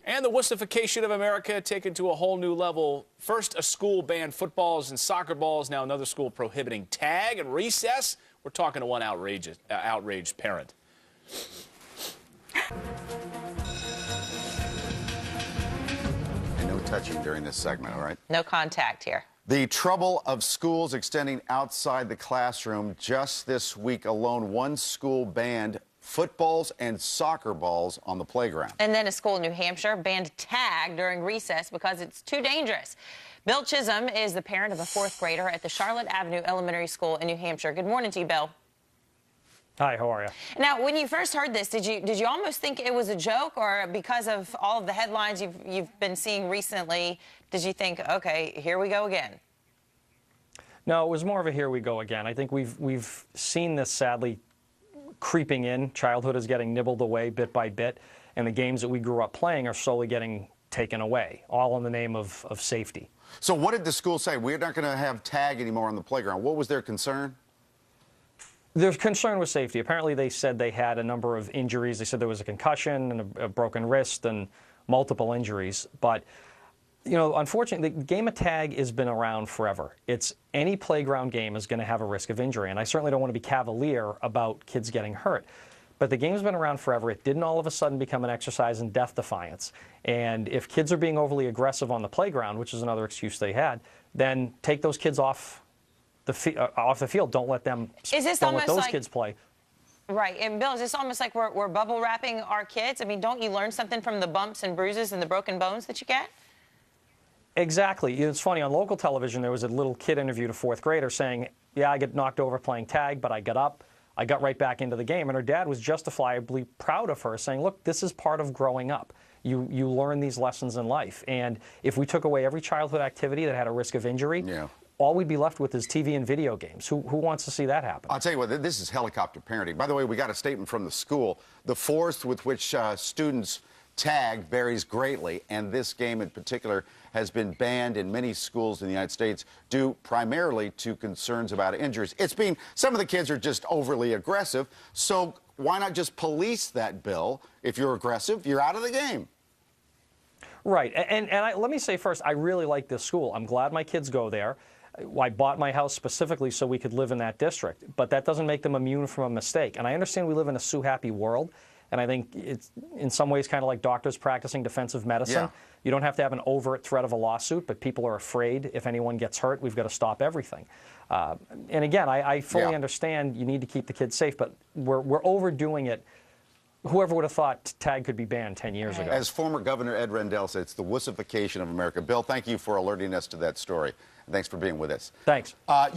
And the Wussification of America taken to a whole new level. First, a school banned footballs and soccer balls. Now another school prohibiting tag and recess. We're talking to one outraged parent. And no touching during this segment, all right? No contact here. The trouble of schools extending outside the classroom. Just this week alone, one school banned footballs and soccer balls on the playground. And then a school in New Hampshire banned tag during recess because it's too dangerous. Bill Chisholm is the parent of a fourth grader at the Charlotte Avenue Elementary School in New Hampshire. Good morning to you, Bill. Hi, how are you? Now, when you first heard this, did you almost think it was a joke, or because of all of the headlines you've been seeing recently, did you think, okay, here we go again? No, it was more of a here we go again. I think we've seen this sadly creeping in. Childhood is getting nibbled away bit by bit, and the games that we grew up playing are slowly getting taken away, all in the name of safety. So what did the school say? We're not going to have tag anymore on the playground. What was their concern? Their concern was safety. Apparently they said they had a number of injuries. They said there was a concussion and a broken wrist and multiple injuries. But, you know, unfortunately, the game of tag has been around forever. It's any playground game is going to have a risk of injury. And I certainly don't want to be cavalier about kids getting hurt. But the game's been around forever. It didn't all of a sudden become an exercise in death defiance. And if kids are being overly aggressive on the playground, which is another excuse they had, then take those kids off the field. Don't let them. Don't let those kids play. Right. And Bill, is this almost like we're bubble wrapping our kids? I mean, don't you learn something from the bumps and bruises and the broken bones that you get? Exactly. It's funny, on local television, there was a little kid interviewed, a fourth grader, saying, yeah, I get knocked over playing tag, but I got up. I got right back into the game. And her dad was justifiably proud of her, saying, look, this is part of growing up. You learn these lessons in life. And if we took away every childhood activity that had a risk of injury, all we'd be left with is TV and video games. Who wants to see that happen? I'll tell you what, this is helicopter parenting. By the way, we got a statement from the school. The force with which students tag varies greatly, and this game in particular has been banned in many schools in the United States due primarily to concerns about injuries. Some of the kids are just overly aggressive, so why not just police that, Bill? If you're aggressive, you're out of the game. Right, and let me say first, I really like this school. I'm glad my kids go there. I bought my house specifically so we could live in that district, but that doesn't make them immune from a mistake. And I understand we live in a sue-happy world, and I think it's in some ways kind of like doctors practicing defensive medicine. Yeah. You don't have to have an overt threat of a lawsuit, but people are afraid if anyone gets hurt, we've got to stop everything. And again, I fully understand you need to keep the kids safe, but we're overdoing it. Whoever would have thought tag could be banned 10 years ago? As former Governor Ed Rendell said, it's the Wussification of America. Bill, thank you for alerting us to that story. Thanks for being with us. Thanks.